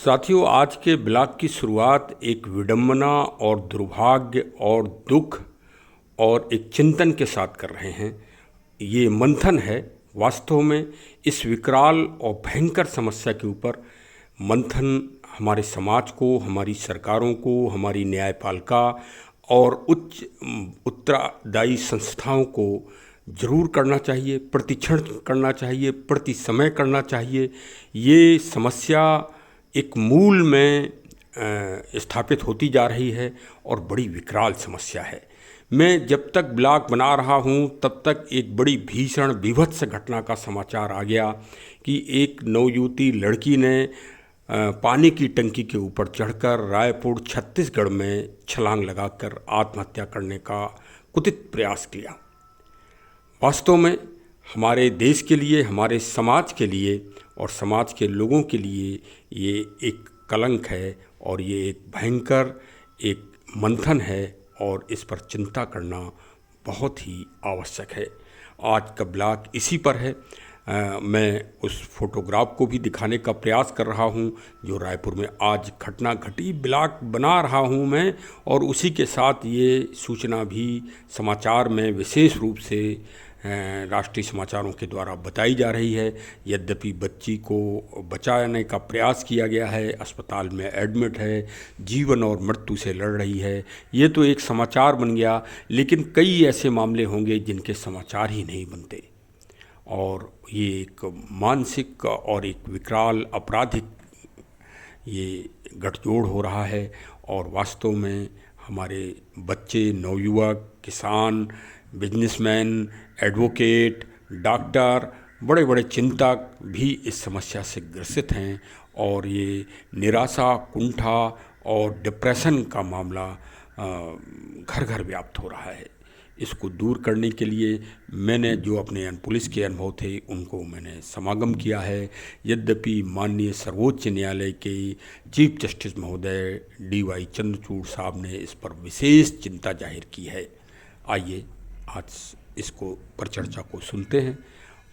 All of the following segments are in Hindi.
साथियों, आज के ब्लॉग की शुरुआत एक विडंबना और दुर्भाग्य और दुख और एक चिंतन के साथ कर रहे हैं। ये मंथन है। वास्तव में इस विकराल और भयंकर समस्या के ऊपर मंथन हमारे समाज को, हमारी सरकारों को, हमारी न्यायपालिका और उच्च उत्तरदायी संस्थाओं को जरूर करना चाहिए, प्रतिक्षण करना चाहिए, प्रति समय करना चाहिए। ये समस्या एक मूल में स्थापित होती जा रही है और बड़ी विकराल समस्या है। मैं जब तक ब्लॉग बना रहा हूँ तब तक एक बड़ी भीषण विभत्स घटना का समाचार आ गया कि एक नवयुवती लड़की ने पानी की टंकी के ऊपर चढ़कर रायपुर छत्तीसगढ़ में छलांग लगाकर आत्महत्या करने का कुत्सित प्रयास किया। वास्तव में हमारे देश के लिए, हमारे समाज के लिए और समाज के लोगों के लिए ये एक कलंक है और ये एक भयंकर एक मंथन है और इस पर चिंता करना बहुत ही आवश्यक है। आज का ब्लॉग इसी पर है। मैं उस फोटोग्राफ को भी दिखाने का प्रयास कर रहा हूं जो रायपुर में आज घटना घटी। ब्लॉग बना रहा हूं मैं और उसी के साथ ये सूचना भी समाचार में विशेष रूप से राष्ट्रीय समाचारों के द्वारा बताई जा रही है। यद्यपि बच्ची को बचाने का प्रयास किया गया है, अस्पताल में एडमिट है, जीवन और मृत्यु से लड़ रही है, ये तो एक समाचार बन गया। लेकिन कई ऐसे मामले होंगे जिनके समाचार ही नहीं बनते और ये एक मानसिक और एक विकराल आपराधिक ये गठजोड़ हो रहा है। और वास्तव में हमारे बच्चे, नवयुवक, किसान, बिजनेसमैन, एडवोकेट, डॉक्टर, बड़े बड़े चिंतक भी इस समस्या से ग्रसित हैं और ये निराशा, कुंठा और डिप्रेशन का मामला घर घर व्याप्त हो रहा है। इसको दूर करने के लिए मैंने जो अपने पुलिस के अनुभव थे उनको मैंने समागम किया है। यद्यपि माननीय सर्वोच्च न्यायालय के चीफ जस्टिस महोदय DY चंद्रचूड़ साहब ने इस पर विशेष चिंता जाहिर की है। आइए आज इसको पर चर्चा को सुनते हैं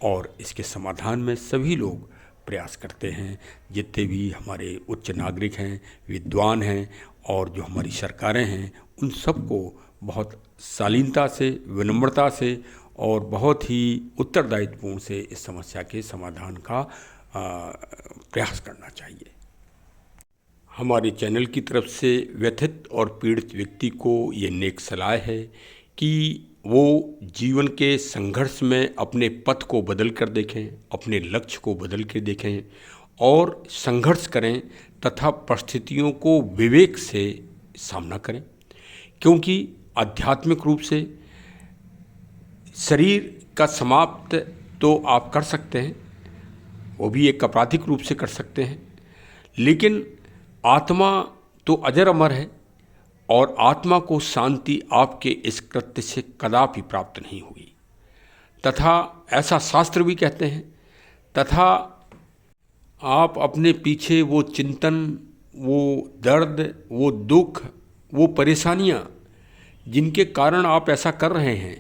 और इसके समाधान में सभी लोग प्रयास करते हैं। जितने भी हमारे उच्च नागरिक हैं, विद्वान हैं और जो हमारी सरकारें हैं, उन सबको बहुत शालीनता से, विनम्रता से और बहुत ही उत्तरदायित्वपूर्ण से इस समस्या के समाधान का प्रयास करना चाहिए। हमारे चैनल की तरफ से व्यथित और पीड़ित व्यक्ति को ये नेक सलाह है कि वो जीवन के संघर्ष में अपने पथ को बदल कर देखें, अपने लक्ष्य को बदल के देखें और संघर्ष करें तथा परिस्थितियों को विवेक से सामना करें। क्योंकि आध्यात्मिक रूप से शरीर का समाप्त तो आप कर सकते हैं, वो भी एक आपराधिक रूप से कर सकते हैं, लेकिन आत्मा तो अजर अमर है और आत्मा को शांति आपके इस कृत्य से कदापि प्राप्त नहीं हुई तथा ऐसा शास्त्र भी कहते हैं। तथा आप अपने पीछे वो चिंतन, वो दर्द, वो दुख, वो परेशानियां जिनके कारण आप ऐसा कर रहे हैं,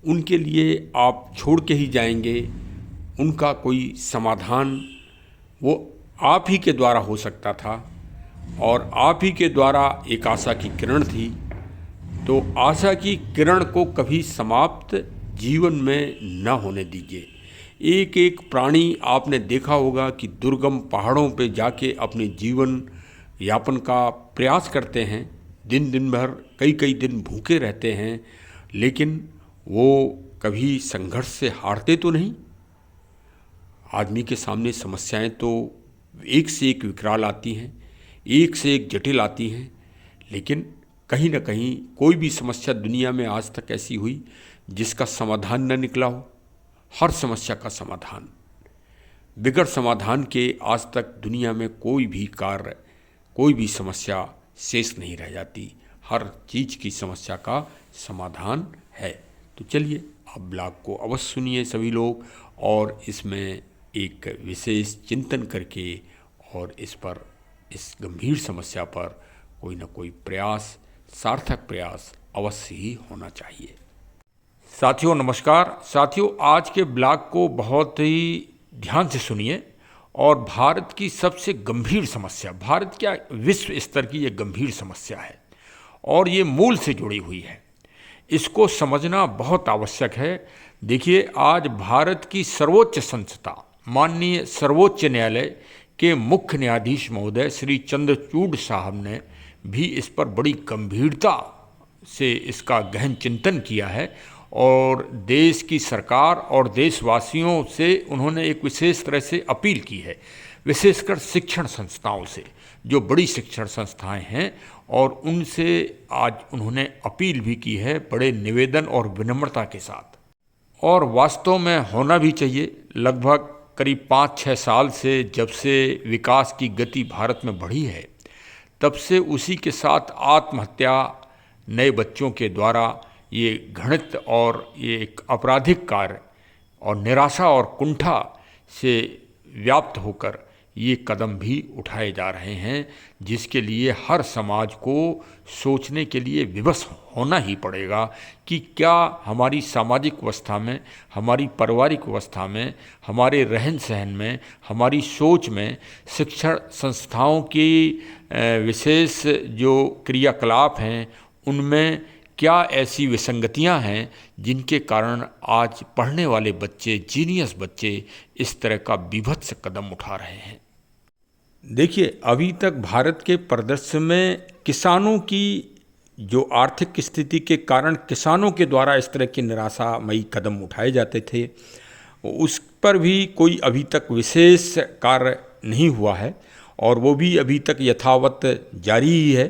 उनके लिए आप छोड़ के ही जाएंगे। उनका कोई समाधान वो आप ही के द्वारा हो सकता था और आप ही के द्वारा एक आशा की किरण थी। तो आशा की किरण को कभी समाप्त जीवन में न होने दीजिए। एक एक प्राणी आपने देखा होगा कि दुर्गम पहाड़ों पे जाके अपने जीवन यापन का प्रयास करते हैं, दिन दिन भर, कई कई दिन भूखे रहते हैं, लेकिन वो कभी संघर्ष से हारते तो नहीं। आदमी के सामने समस्याएं तो एक से एक विकराल आती हैं, एक से एक जटिल आती हैं, लेकिन कहीं ना कहीं कोई भी समस्या दुनिया में आज तक ऐसी हुई जिसका समाधान न निकला हो। हर समस्या का समाधान, बिगड़ समाधान के आज तक दुनिया में कोई भी कार्य, कोई भी समस्या शेष नहीं रह जाती। हर चीज़ की समस्या का समाधान है। तो चलिए आप ब्लॉग को अवश्य सुनिए सभी लोग और इसमें एक विशेष चिंतन करके और इस पर, इस गंभीर समस्या पर कोई ना कोई प्रयास, सार्थक प्रयास अवश्य ही होना चाहिए। साथियों नमस्कार। साथियों, आज के ब्लॉग को बहुत ही ध्यान से सुनिए और भारत की सबसे गंभीर समस्या, भारत क्या विश्व स्तर की ये गंभीर समस्या है और ये मूल से जुड़ी हुई है। इसको समझना बहुत आवश्यक है। देखिए, आज भारत की सर्वोच्च संस्था माननीय सर्वोच्च न्यायालय के मुख्य न्यायाधीश महोदय श्री चंद्रचूड़ साहब ने भी इस पर बड़ी गंभीरता से इसका गहन चिंतन किया है और देश की सरकार और देशवासियों से उन्होंने एक विशेष तरह से अपील की है, विशेषकर शिक्षण संस्थाओं से, जो बड़ी शिक्षण संस्थाएं हैं, और उनसे आज उन्होंने अपील भी की है बड़े निवेदन और विनम्रता के साथ। और वास्तव में होना भी चाहिए। लगभग करीब 5-6 साल से जब से विकास की गति भारत में बढ़ी है, तब से उसी के साथ आत्महत्या नए बच्चों के द्वारा ये घृणित और ये एक आपराधिक कार्य और निराशा और कुंठा से व्याप्त होकर ये कदम भी उठाए जा रहे हैं, जिसके लिए हर समाज को सोचने के लिए विवश होना ही पड़ेगा कि क्या हमारी सामाजिक व्यवस्था में, हमारी पारिवारिक व्यवस्था में, हमारे रहन सहन में, हमारी सोच में शिक्षण संस्थाओं की विशेष जो क्रियाकलाप हैं उनमें क्या ऐसी विसंगतियां हैं जिनके कारण आज पढ़ने वाले बच्चे, जीनियस बच्चे इस तरह का बीभत्स कदम उठा रहे हैं। देखिए, अभी तक भारत के परिदृश्य में किसानों की जो आर्थिक स्थिति के कारण किसानों के द्वारा इस तरह के निराशामयी कदम उठाए जाते थे, उस पर भी कोई अभी तक विशेष कार्य नहीं हुआ है और वो भी अभी तक यथावत जारी ही है।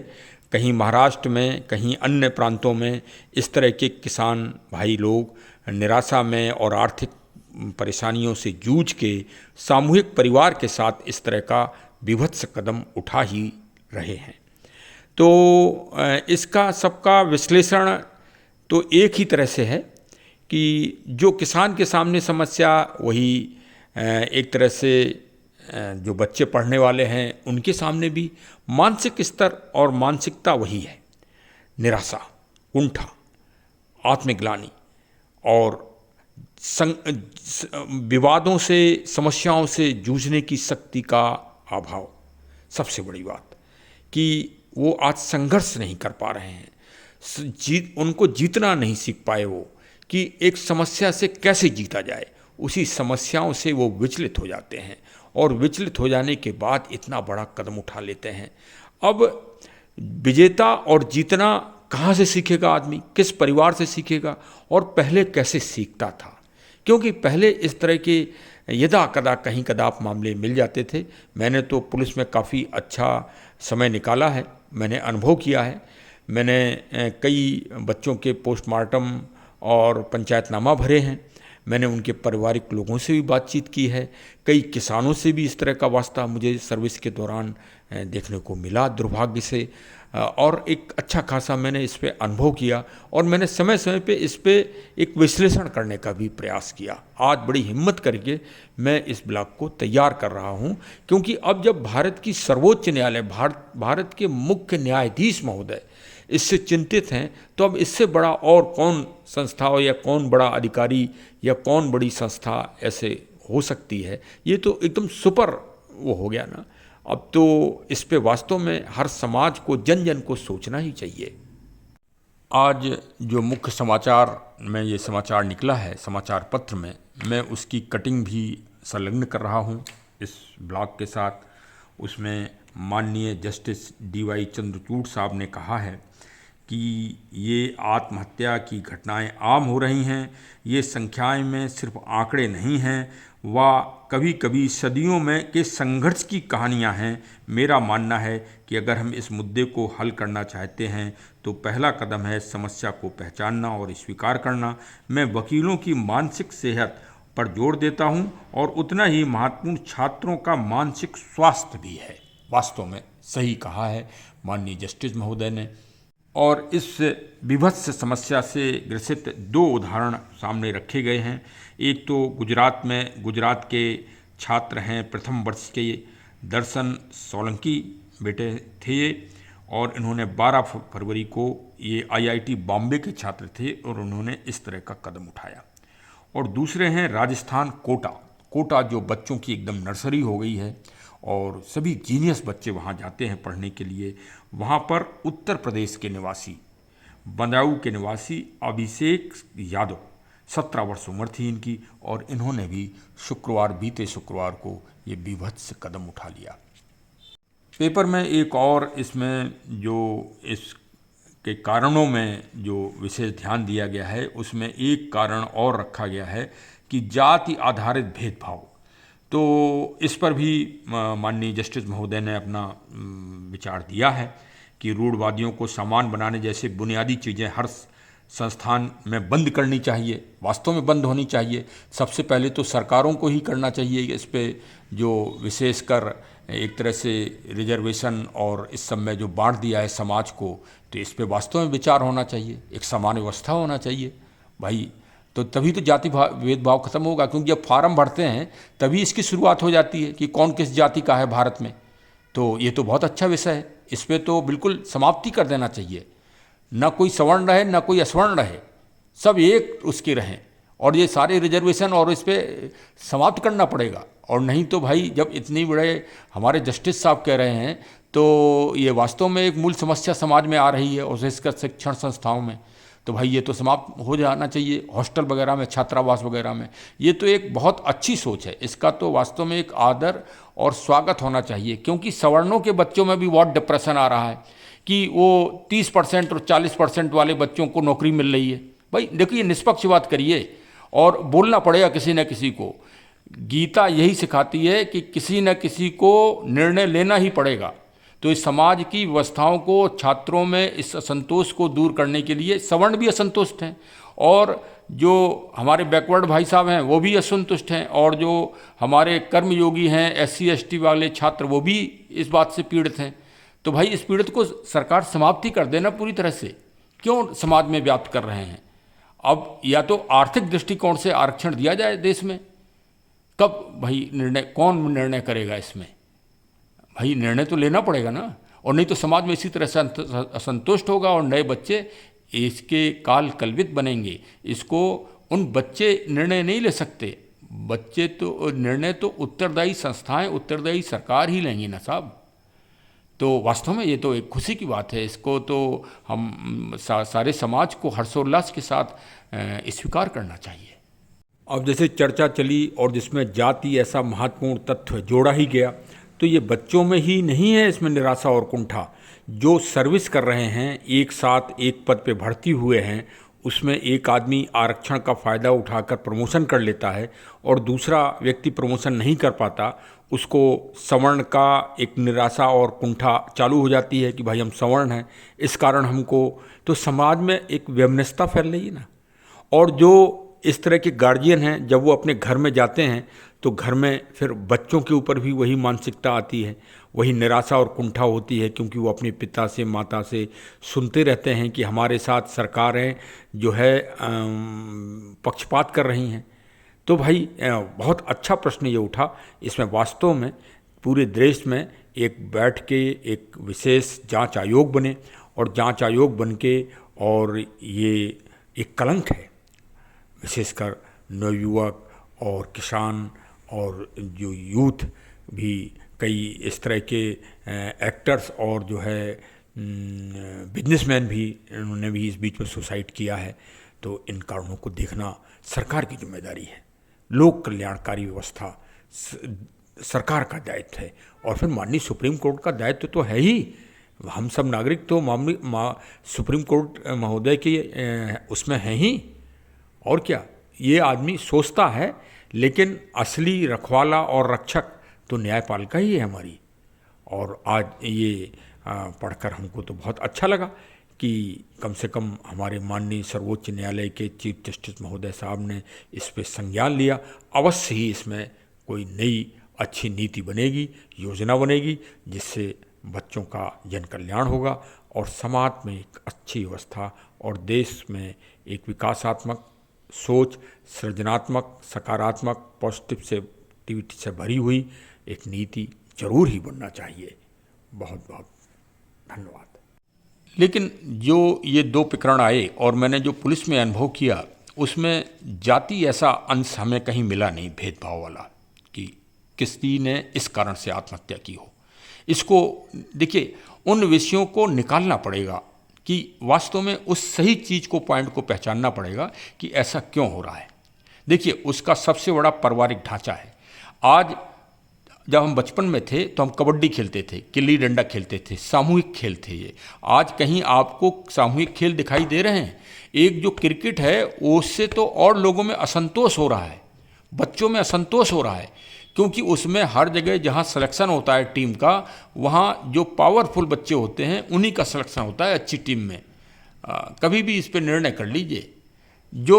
कहीं महाराष्ट्र में, कहीं अन्य प्रांतों में इस तरह के किसान भाई लोग निराशा में और आर्थिक परेशानियों से जूझ के सामूहिक परिवार के साथ इस तरह का बीभत्स कदम उठा ही रहे हैं। तो इसका सबका विश्लेषण तो एक ही तरह से है कि जो किसान के सामने समस्या, वही एक तरह से जो बच्चे पढ़ने वाले हैं उनके सामने भी मानसिक स्तर और मानसिकता वही है। निराशा, कुंठा, आत्मग्लानि और विवादों से, समस्याओं से जूझने की शक्ति का अभाव। सबसे बड़ी बात कि वो आज संघर्ष नहीं कर पा रहे हैं, उनको जीतना नहीं सीख पाए वो, कि एक समस्या से कैसे जीता जाए। उसी समस्याओं से वो विचलित हो जाते हैं और विचलित हो जाने के बाद इतना बड़ा कदम उठा लेते हैं। अब विजेता और जीतना कहाँ से सीखेगा आदमी, किस परिवार से सीखेगा और पहले कैसे सीखता था? क्योंकि पहले इस तरह के यदा कदा कहीं कदाप मामले मिल जाते थे। मैंने तो पुलिस में काफ़ी अच्छा समय निकाला है, मैंने अनुभव किया है। मैंने कई बच्चों के पोस्टमार्टम और पंचायतनामा भरे हैं। मैंने उनके पारिवारिक लोगों से भी बातचीत की है। कई किसानों से भी इस तरह का वास्ता मुझे सर्विस के दौरान देखने को मिला, दुर्भाग्य से। और एक अच्छा खासा मैंने इस पे अनुभव किया और मैंने समय समय पे इस पे एक विश्लेषण करने का भी प्रयास किया। आज बड़ी हिम्मत करके मैं इस ब्लॉग को तैयार कर रहा हूँ, क्योंकि अब जब भारत की सर्वोच्च न्यायालय, भारत के मुख्य न्यायाधीश महोदय इससे चिंतित हैं, तो अब इससे बड़ा और कौन संस्था या कौन बड़ा अधिकारी या कौन बड़ी संस्था ऐसे हो सकती है। ये तो एकदम सुपर वो हो गया ना। अब तो इस पे वास्तव में हर समाज को, जन जन को सोचना ही चाहिए। आज जो मुख्य समाचार में ये समाचार निकला है समाचार पत्र में, मैं उसकी कटिंग भी संलग्न कर रहा हूँ इस ब्लॉग के साथ। उसमें माननीय जस्टिस DY चंद्रचूड़ साहब ने कहा है कि ये आत्महत्या की घटनाएं आम हो रही हैं। ये संख्याएं में सिर्फ आंकड़े नहीं हैं, व कभी कभी सदियों में के संघर्ष की कहानियां हैं। मेरा मानना है कि अगर हम इस मुद्दे को हल करना चाहते हैं तो पहला कदम है समस्या को पहचानना और स्वीकार करना। मैं वकीलों की मानसिक सेहत पर जोर देता हूं और उतना ही महत्वपूर्ण छात्रों का मानसिक स्वास्थ्य भी है। वास्तव में सही कहा है माननीय जस्टिस महोदय ने। और इस विभत्स समस्या से ग्रसित 2 उदाहरण सामने रखे गए हैं। एक तो गुजरात के छात्र हैं, प्रथम वर्ष के दर्शन सोलंकी बेटे थे और इन्होंने 12 फरवरी को, ये IIT बॉम्बे के छात्र थे और उन्होंने इस तरह का कदम उठाया। और दूसरे हैं राजस्थान कोटा कोटा जो बच्चों की एकदम नर्सरी हो गई है और सभी जीनियस बच्चे वहाँ जाते हैं पढ़ने के लिए। वहाँ पर उत्तर प्रदेश के निवासी, बदायूं के निवासी अभिषेक यादव, 17 वर्ष उम्र थी इनकी, और इन्होंने भी बीते शुक्रवार को ये बीभत्स कदम उठा लिया। पेपर में एक और इसमें जो इसके कारणों में जो विशेष ध्यान दिया गया है, उसमें एक कारण और रखा गया है कि जाति आधारित भेदभाव। तो इस पर भी माननीय जस्टिस महोदय ने अपना विचार दिया है कि रूढ़वादियों को समान बनाने जैसे बुनियादी चीज़ें हर संस्थान में बंद करनी चाहिए, वास्तव में बंद होनी चाहिए। सबसे पहले तो सरकारों को ही करना चाहिए इस पे जो विशेषकर एक तरह से रिजर्वेशन और इस सब में जो बांट दिया है समाज को, तो इस पे वास्तव में विचार होना चाहिए, एक समान व्यवस्था होना चाहिए भाई। तो तभी तो जाति भेदभाव खत्म होगा, क्योंकि जब फार्म भरते हैं तभी इसकी शुरुआत हो जाती है कि कौन किस जाति का है भारत में। तो ये तो बहुत अच्छा विषय है, इस पर तो बिल्कुल समाप्ति कर देना चाहिए। ना कोई सवर्ण रहे ना कोई असवर्ण रहे, सब एक उसके रहें, और ये सारे रिजर्वेशन और इस पर समाप्त करना पड़ेगा। और नहीं तो भाई जब इतनी बड़े हमारे जस्टिस साहब कह रहे हैं तो ये वास्तव में एक मूल समस्या समाज में आ रही है, और विशेषकर शिक्षण संस्थाओं में, तो भाई ये तो समाप्त हो जाना चाहिए। हॉस्टल वगैरह में, छात्रावास वगैरह में, ये तो एक बहुत अच्छी सोच है, इसका तो वास्तव में एक आदर और स्वागत होना चाहिए। क्योंकि सवर्णों के बच्चों में भी बहुत डिप्रेशन आ रहा है कि वो 30% और 40% वाले बच्चों को नौकरी मिल रही है। भाई देखिए, निष्पक्ष बात करिए और बोलना पड़ेगा किसी न किसी को। गीता यही सिखाती है कि किसी न किसी को निर्णय लेना ही पड़ेगा। तो इस समाज की व्यवस्थाओं को, छात्रों में इस असंतोष को दूर करने के लिए सवर्ण भी असंतुष्ट हैं, और जो हमारे बैकवर्ड भाई साहब हैं वो भी असंतुष्ट हैं, और जो हमारे कर्मयोगी हैं SC ST वाले छात्र वो भी इस बात से पीड़ित हैं। तो भाई इस पीड़ित को सरकार समाप्ति कर देना पूरी तरह से, क्यों समाज में व्याप्त कर रहे हैं। अब या तो आर्थिक दृष्टिकोण से आरक्षण दिया जाए देश में, कब भाई कौन निर्णय करेगा इसमें? भाई निर्णय तो लेना पड़ेगा ना, और नहीं तो समाज में इसी तरह से असंतुष्ट होगा और नए बच्चे इसके काल कल्वित बनेंगे। इसको उन बच्चे निर्णय नहीं ले सकते, बच्चे तो निर्णय तो उत्तरदायी संस्थाएं, उत्तरदायी सरकार ही लेंगी ना साहब। तो वास्तव में ये तो एक खुशी की बात है, इसको तो हम सारे समाज को हर्षोल्लास के साथ स्वीकार करना चाहिए। अब जैसे चर्चा चली और जिसमें जाति ऐसा महत्वपूर्ण तत्व जोड़ा ही गया, तो ये बच्चों में ही नहीं है इसमें निराशा और कुंठा। जो सर्विस कर रहे हैं, एक साथ एक पद पे भर्ती हुए हैं, उसमें एक आदमी आरक्षण का फ़ायदा उठाकर प्रमोशन कर लेता है और दूसरा व्यक्ति प्रमोशन नहीं कर पाता, उसको सवर्ण का एक निराशा और कुंठा चालू हो जाती है कि भाई हम सवर्ण हैं, इस कारण हमको, तो समाज में एक वैमनस्यता फैल रही है ना। और जो इस तरह के गार्जियन हैं, जब वो अपने घर में जाते हैं तो घर में फिर बच्चों के ऊपर भी वही मानसिकता आती है, वही निराशा और कुंठा होती है, क्योंकि वो अपने पिता से, माता से सुनते रहते हैं कि हमारे साथ सरकारें जो है पक्षपात कर रही हैं। तो भाई बहुत अच्छा प्रश्न ये उठा। इसमें वास्तव में पूरे देश में एक बैठ के एक विशेष जांच आयोग बने, और जांच आयोग बन के, और ये एक कलंक है विशेषकर नवयुवक और किसान और जो यूथ भी, कई इस तरह के एक्टर्स और जो है बिजनेसमैन भी, इन्होंने भी इस बीच में सुसाइड किया है। तो इन कारणों को देखना सरकार की जिम्मेदारी है, लोक कल्याणकारी व्यवस्था सरकार का दायित्व है, और फिर माननीय सुप्रीम कोर्ट का दायित्व तो है ही। हम सब नागरिक तो सुप्रीम कोर्ट महोदय के उसमें हैं ही, और क्या। ये आदमी सोचता है, लेकिन असली रखवाला और रक्षक तो न्यायपालिका ही है हमारी। और आज ये पढ़कर हमको तो बहुत अच्छा लगा कि कम से कम हमारे माननीय सर्वोच्च न्यायालय के चीफ जस्टिस महोदय साहब ने इस पे संज्ञान लिया। अवश्य ही इसमें कोई नई अच्छी नीति बनेगी, योजना बनेगी, जिससे बच्चों का जन कल्याण होगा और समाज में एक अच्छी व्यवस्था और देश में एक विकासात्मक सोच, सृजनात्मक, सकारात्मक, पॉजिटिविटी से भरी हुई एक नीति जरूर ही बनना चाहिए। बहुत बहुत धन्यवाद। लेकिन जो ये 2 प्रकरण आए और मैंने जो पुलिस में अनुभव किया, उसमें जाति ऐसा अंश हमें कहीं मिला नहीं भेदभाव वाला। किसी ने इस कारण से आत्महत्या की हो। इसको देखिए, उन विषयों को निकालना पड़ेगा कि वास्तव में उस सही चीज़ को, पॉइंट को पहचानना पड़ेगा कि ऐसा क्यों हो रहा है। देखिए, उसका सबसे बड़ा पारिवारिक ढांचा है। आज जब हम बचपन में थे तो हम कबड्डी खेलते थे, गिल्ली डंडा खेलते थे, सामूहिक खेल थे ये। आज कहीं आपको सामूहिक खेल दिखाई दे रहे हैं? एक जो क्रिकेट है उससे तो और लोगों में असंतोष हो रहा है, बच्चों में असंतोष हो रहा है, क्योंकि उसमें हर जगह जहाँ सिलेक्शन होता है टीम का, वहाँ जो पावरफुल बच्चे होते हैं उन्हीं का सिलेक्शन होता है अच्छी टीम में। कभी भी इस पर निर्णय कर लीजिए। जो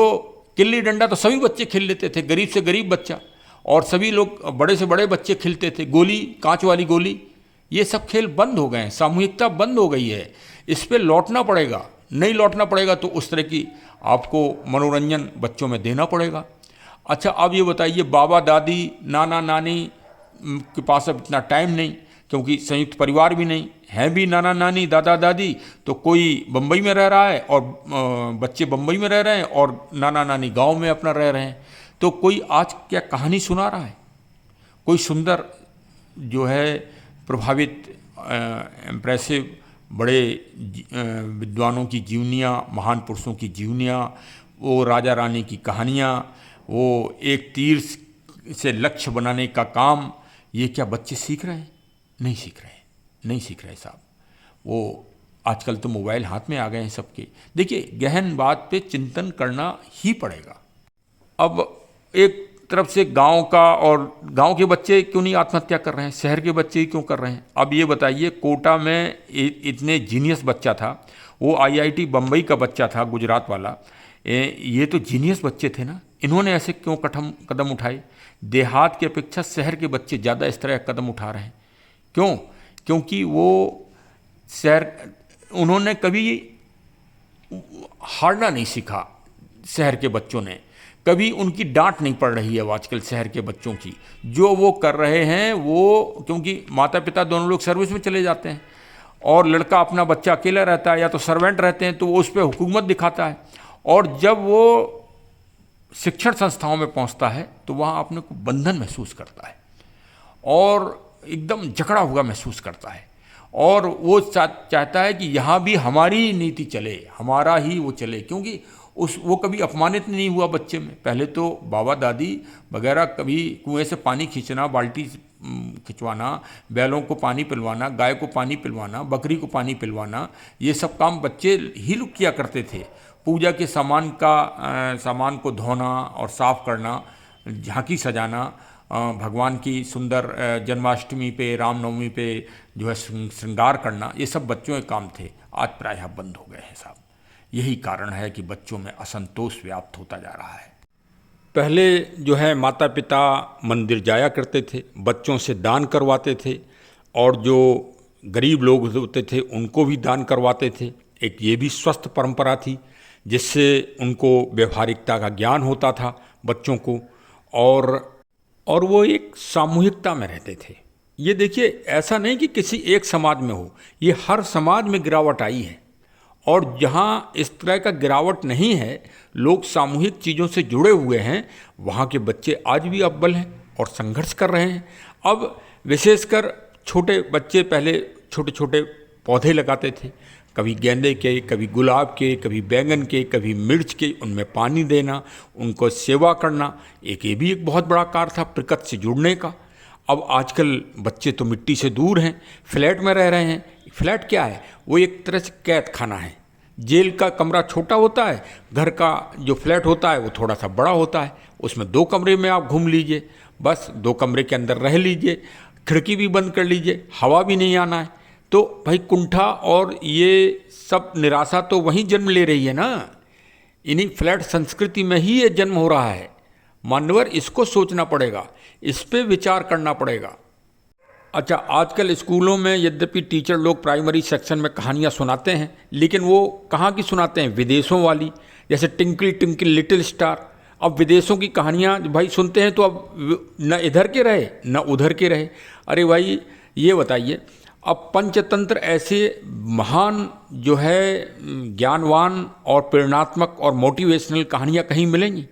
गिल्ली डंडा तो सभी बच्चे खेल लेते थे, गरीब से गरीब बच्चा, और सभी लोग बड़े से बड़े बच्चे खेलते थे। गोली, कांच वाली गोली, ये सब खेल बंद हो गए हैं, सामूहिकता बंद हो गई है। इस पर लौटना पड़ेगा। नहीं लौटना पड़ेगा तो उस तरह की आपको मनोरंजन बच्चों में देना पड़ेगा। अच्छा, अब ये बताइए, बाबा दादी नाना नानी के पास अब इतना टाइम नहीं, क्योंकि संयुक्त परिवार भी नहीं है, भी नाना नानी दादा दादी, तो कोई बम्बई में रह रहा है और बच्चे बम्बई में रह रहे हैं और नाना नानी गांव में अपना रह रहे हैं। तो कोई आज क्या कहानी सुना रहा है? कोई सुंदर जो है प्रभावित, इम्प्रेसिव, बड़े विद्वानों की जीवनियाँ, महान पुरुषों की जीवनियाँ, वो राजा रानी की कहानियाँ, वो एक तीर से लक्ष्य बनाने का काम, ये क्या बच्चे सीख रहे हैं? नहीं सीख रहे, नहीं सीख रहे साहब। वो आजकल तो मोबाइल हाथ में आ गए हैं सबके। देखिए, गहन बात पे चिंतन करना ही पड़ेगा। अब एक तरफ से गांव का, और गांव के बच्चे क्यों नहीं आत्महत्या कर रहे हैं, शहर के बच्चे ही क्यों कर रहे हैं? अब ये बताइए, कोटा में इतने जीनियस बच्चा था, वो आईआईटी बम्बई का बच्चा था, गुजरात वाला, ये तो जीनियस बच्चे थे ना, इन्होंने ऐसे क्यों कदम उठाए? देहात की अपेक्षा शहर के बच्चे ज़्यादा इस तरह कदम उठा रहे हैं। क्यों? क्योंकि वो शहर, उन्होंने कभी हारना नहीं सीखा। शहर के बच्चों ने कभी, उनकी डांट नहीं पड़ रही है आजकल शहर के बच्चों की। जो वो कर रहे हैं वो, क्योंकि माता पिता दोनों लोग सर्विस में चले जाते हैं और लड़का अपना बच्चा अकेला रहता है या तो सर्वेंट रहते हैं, तो वो उस पर हुकूमत दिखाता है। और जब वो शिक्षण संस्थाओं में पहुंचता है तो वहाँ अपने को बंधन महसूस करता है और एकदम जकड़ा हुआ महसूस करता है, और वो चाहता है कि यहाँ भी हमारी नीति चले, हमारा ही वो चले, क्योंकि वो कभी अपमानित नहीं हुआ बच्चे में। पहले तो बाबा दादी वगैरह कभी कुएं से पानी खींचना, बाल्टी खिंचवाना, बैलों को पानी पिलवाना, गाय को पानी पिलवाना, बकरी को पानी पिलवाना, ये सब काम बच्चे ही लोग किया करते थे। पूजा के सामान को धोना और साफ करना, झांकी सजाना, भगवान की सुंदर जन्माष्टमी पे, रामनवमी पे जो है श्रृंगार करना, ये सब बच्चों के काम थे। आज प्रायः बंद हो गए हैं साहब। यही कारण है कि बच्चों में असंतोष व्याप्त होता जा रहा है। पहले जो है माता पिता मंदिर जाया करते थे, बच्चों से दान करवाते थे, और जो गरीब लोग होते थे उनको भी दान करवाते थे। एक ये भी स्वस्थ परंपरा थी, जिससे उनको व्यवहारिकता का ज्ञान होता था बच्चों को, और वो एक सामूहिकता में रहते थे। ये देखिए, ऐसा नहीं कि किसी एक समाज में हो, ये हर समाज में गिरावट आई है। और जहाँ इस तरह का गिरावट नहीं है, लोग सामूहिक चीज़ों से जुड़े हुए हैं, वहाँ के बच्चे आज भी अव्वल हैं और संघर्ष कर रहे हैं। अब विशेषकर छोटे बच्चे पहले छोटे छोटे पौधे लगाते थे, कभी गेंदे के, कभी गुलाब के, कभी बैंगन के, कभी मिर्च के, उनमें पानी देना, उनको सेवा करना, ये भी एक बहुत बड़ा कार्य था प्रकृति से जुड़ने का। अब आजकल बच्चे तो मिट्टी से दूर हैं, फ्लैट में रह रहे हैं। फ्लैट क्या है? वो एक तरह से कैद खाना है। जेल का कमरा छोटा होता है, घर का जो फ्लैट होता है वो थोड़ा सा बड़ा होता है। उसमें 2 कमरे में आप घूम लीजिए, बस 2 कमरे के अंदर रह लीजिए, खिड़की भी बंद कर लीजिए, हवा भी नहीं आना है। तो भाई कुंठा और ये सब निराशा तो वहीं जन्म ले रही है ना, इन्हीं फ्लैट संस्कृति में ही ये जन्म हो रहा है। मानवर, इसको सोचना पड़ेगा, इस पे विचार करना पड़ेगा। अच्छा, आजकल स्कूलों में यद्यपि टीचर लोग प्राइमरी सेक्शन में कहानियाँ सुनाते हैं, लेकिन वो कहाँ की सुनाते हैं? विदेशों वाली, जैसे टिंकल टिंकल लिटिल स्टार। अब विदेशों की कहानियाँ भाई सुनते हैं तो अब न इधर के रहे न उधर के रहे। अरे भाई ये बताइए, अब पंचतंत्र ऐसे महान जो है ज्ञानवान और प्रेरणात्मक और मोटिवेशनल कहानियाँ कहीं मिलेंगी,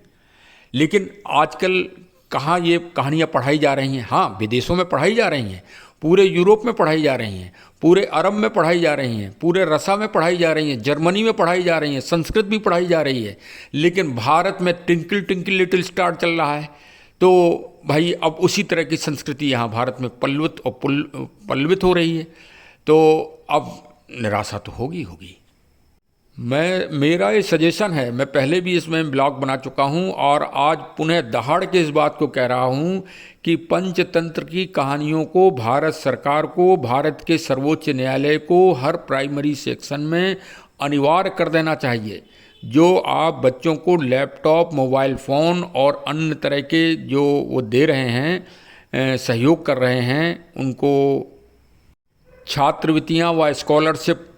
लेकिन आजकल कहाँ ये कहानियाँ पढ़ाई जा रही हैं? हाँ, विदेशों में पढ़ाई जा रही हैं, पूरे यूरोप में पढ़ाई जा रही हैं, पूरे अरब में पढ़ाई जा रही हैं, पूरे रसा में पढ़ाई जा रही हैं, जर्मनी में पढ़ाई जा रही हैं, संस्कृत भी पढ़ाई जा रही है। लेकिन भारत में ट्विंकल ट्विंकल लिटिल स्टार चल रहा है। तो भाई अब उसी तरह की संस्कृति यहाँ भारत में पल्लवित हो रही है। तो अब निराशा तो होगी। मेरा ये सजेशन है, मैं पहले भी इसमें ब्लॉग बना चुका हूँ और आज पुनः दहाड़ के इस बात को कह रहा हूँ कि पंचतंत्र की कहानियों को भारत सरकार को, भारत के सर्वोच्च न्यायालय को हर प्राइमरी सेक्शन में अनिवार्य कर देना चाहिए। जो आप बच्चों को लैपटॉप, मोबाइल फ़ोन और अन्य तरह के जो वो दे रहे हैं, सहयोग कर रहे हैं, उनको छात्रवृत्तियाँ व स्कॉलरशिप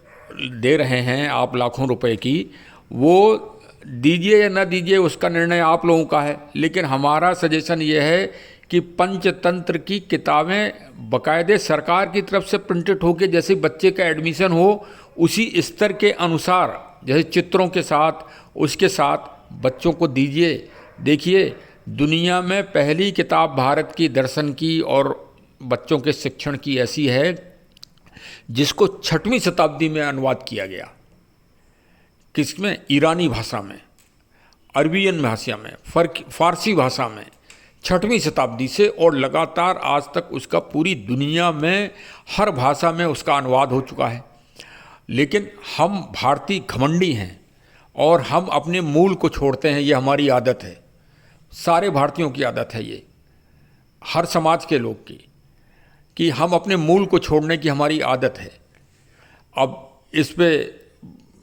दे रहे हैं आप लाखों रुपए की, वो दीजिए या ना दीजिए उसका निर्णय आप लोगों का है। लेकिन हमारा सजेशन ये है कि पंचतंत्र की किताबें बाकायदे सरकार की तरफ से प्रिंटेड होकर, जैसे बच्चे का एडमिशन हो उसी स्तर के अनुसार, जैसे चित्रों के साथ उसके साथ बच्चों को दीजिए। देखिए, दुनिया में पहली किताब भारत की दर्शन की और बच्चों के शिक्षण की ऐसी है जिसको 6वीं शताब्दी में अनुवाद किया गया। किसमें? ईरानी भाषा में, अरबियन भाषा में, फारसी भाषा में, 6वीं शताब्दी से, और लगातार आज तक उसका पूरी दुनिया में हर भाषा में उसका अनुवाद हो चुका है। लेकिन हम भारतीय घमंडी हैं और हम अपने मूल को छोड़ते हैं। ये हमारी आदत है, सारे भारतीयों की आदत है, ये हर समाज के लोग की, कि हम अपने मूल को छोड़ने की हमारी आदत है। अब इस पे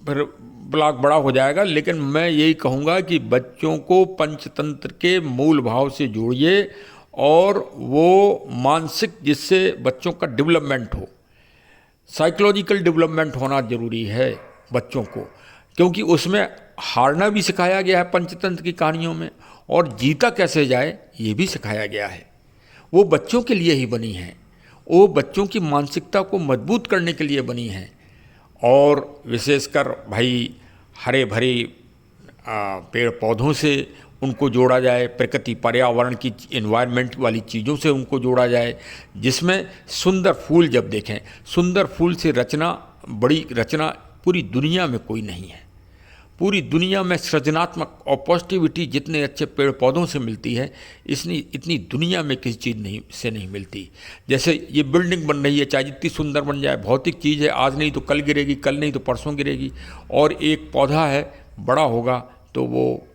फिर ब्लॉग बड़ा हो जाएगा, लेकिन मैं यही कहूँगा कि बच्चों को पंचतंत्र के मूल भाव से जोड़िए और वो मानसिक, जिससे बच्चों का डेवलपमेंट हो, साइकोलॉजिकल डेवलपमेंट होना ज़रूरी है बच्चों को, क्योंकि उसमें हारना भी सिखाया गया है पंचतंत्र की कहानियों में, और जीता कैसे जाए ये भी सिखाया गया है। वो बच्चों के लिए ही बनी है, वो बच्चों की मानसिकता को मजबूत करने के लिए बनी है। और विशेषकर भाई हरे भरे पेड़ पौधों से उनको जोड़ा जाए, प्रकृति पर्यावरण की एनवायरनमेंट वाली चीज़ों से उनको जोड़ा जाए, जिसमें सुंदर फूल जब देखें, सुंदर फूल से रचना, बड़ी रचना पूरी दुनिया में कोई नहीं है। पूरी दुनिया में सृजनात्मक और पॉजिटिविटी जितने अच्छे पेड़ पौधों से मिलती है, इतनी दुनिया में किसी चीज़ से नहीं मिलती। जैसे ये बिल्डिंग बन रही है, चाहे जितनी सुंदर बन जाए, भौतिक चीज़ है, आज नहीं तो कल गिरेगी, कल नहीं तो परसों गिरेगी। और एक पौधा है, बड़ा होगा तो वो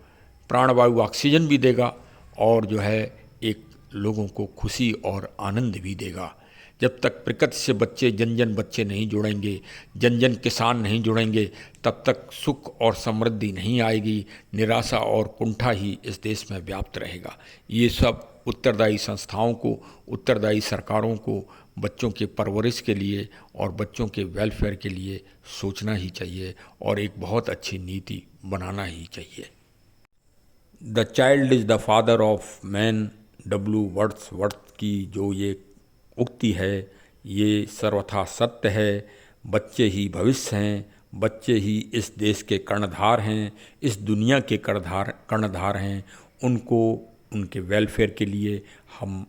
प्राणवायु ऑक्सीजन भी देगा और जो है एक लोगों को खुशी और आनंद भी देगा। जब तक प्रकृति से बच्चे, जन बच्चे नहीं जुड़ेंगे, जन किसान नहीं जुड़ेंगे, तब तक सुख और समृद्धि नहीं आएगी। निराशा और कुंठा ही इस देश में व्याप्त रहेगा। ये सब उत्तरदायी संस्थाओं को, उत्तरदायी सरकारों को बच्चों के परवरिश के लिए और बच्चों के वेलफेयर के लिए सोचना ही चाहिए और एक बहुत अच्छी नीति बनाना ही चाहिए। The child is the father of man, W Wordsworth की जो ये उक्ति है, ये सर्वथा सत्य है। बच्चे ही भविष्य हैं, बच्चे ही इस देश के कर्णधार हैं, इस दुनिया के कर्णधार हैं। उनको, उनके वेलफेयर के लिए हम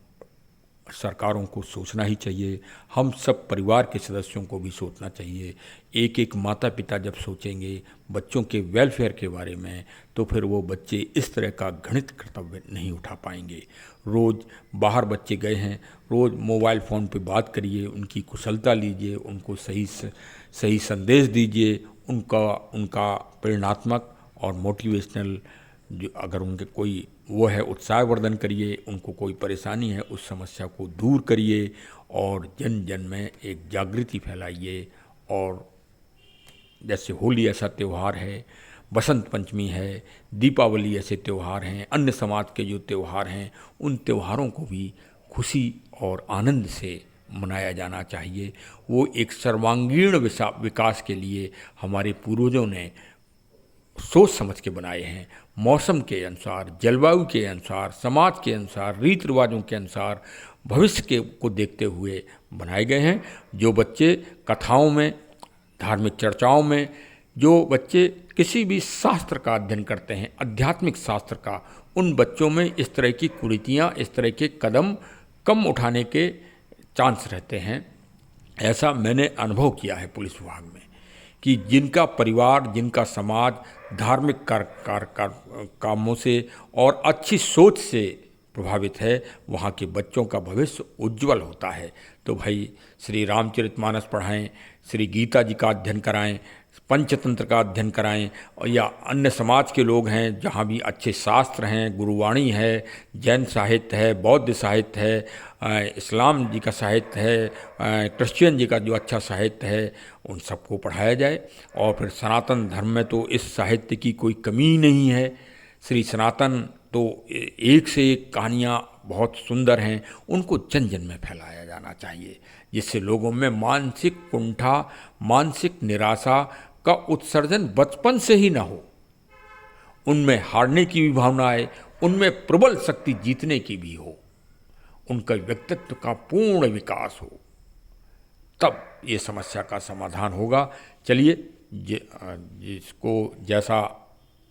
सरकारों को सोचना ही चाहिए। हम सब परिवार के सदस्यों को भी सोचना चाहिए। एक एक माता पिता जब सोचेंगे बच्चों के वेलफेयर के बारे में, तो फिर वो बच्चे इस तरह का घृणित कर्तव्य नहीं उठा पाएंगे। रोज़ बाहर बच्चे गए हैं, रोज़ मोबाइल फ़ोन पे बात करिए, उनकी कुशलता लीजिए, उनको सही संदेश दीजिए, उनका प्रेरणात्मक और मोटिवेशनल, जो अगर उनके कोई वो है, उत्साहवर्धन करिए। उनको कोई परेशानी है, उस समस्या को दूर करिए और जन जन में एक जागृति फैलाइए। और जैसे होली ऐसा त्यौहार है, बसंत पंचमी है, दीपावली ऐसे त्यौहार हैं, अन्य समाज के जो त्यौहार हैं, उन त्यौहारों को भी खुशी और आनंद से मनाया जाना चाहिए। वो एक सर्वांगीण विकास के लिए हमारे पूर्वजों ने सोच समझ के बनाए हैं। मौसम के अनुसार, जलवायु के अनुसार, समाज के अनुसार, रीति रिवाजों के अनुसार, भविष्य को देखते हुए बनाए गए हैं। जो बच्चे कथाओं में, धार्मिक चर्चाओं में, जो बच्चे किसी भी शास्त्र का अध्ययन करते हैं, आध्यात्मिक शास्त्र का, उन बच्चों में इस तरह की कुरीतियाँ, इस तरह के कदम कम उठाने के चांस रहते हैं। ऐसा मैंने अनुभव किया है पुलिस विभाग में कि जिनका परिवार, जिनका समाज धार्मिक कामों से और अच्छी सोच से प्रभावित है, वहाँ के बच्चों का भविष्य उज्जवल होता है। तो भाई श्री रामचरितमानस पढ़ाएं, श्री गीता जी का अध्ययन कराएं, पंचतंत्र का अध्ययन कराएं, और या अन्य समाज के लोग हैं जहाँ भी अच्छे शास्त्र हैं, गुरुवाणी है, जैन साहित्य है, बौद्ध साहित्य है, इस्लाम जी का साहित्य है, क्रिश्चियन जी का जो अच्छा साहित्य है, उन सबको पढ़ाया जाए। और फिर सनातन धर्म में तो इस साहित्य की कोई कमी नहीं है। श्री सनातन तो एक से एक कहानियाँ बहुत सुंदर हैं, उनको जन जन में फैलाया जाना चाहिए, जिससे लोगों में मानसिक कुंठा, मानसिक निराशा का उत्सर्जन बचपन से ही ना हो, उनमें हारने की भी भावना आए, उनमें प्रबल शक्ति जीतने की भी हो, उनका व्यक्तित्व का पूर्ण विकास हो, तब ये समस्या का समाधान होगा। चलिए, जिसको जैसा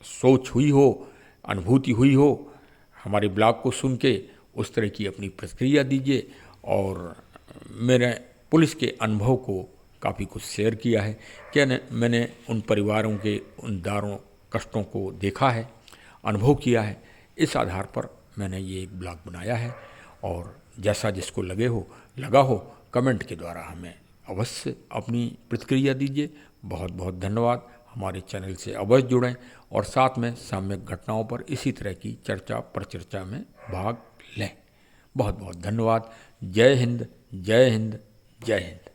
सोच हुई हो, अनुभूति हुई हो, हमारे ब्लॉग को सुन के उस तरह की अपनी प्रतिक्रिया दीजिए। और मेरे पुलिस के अनुभव को काफ़ी कुछ शेयर किया है, क्या मैंने उन परिवारों के उन दारुण कष्टों को देखा है, अनुभव किया है। इस आधार पर मैंने ये एक ब्लॉग बनाया है, और जैसा जिसको लगा हो कमेंट के द्वारा हमें अवश्य अपनी प्रतिक्रिया दीजिए। बहुत बहुत धन्यवाद। हमारे चैनल से अवश्य जुड़ें और साथ में साम्यक घटनाओं पर इसी तरह की चर्चा परिचर्चा में भाग लें। बहुत बहुत धन्यवाद। जय हिंद, जय हिंद, जय हिंद।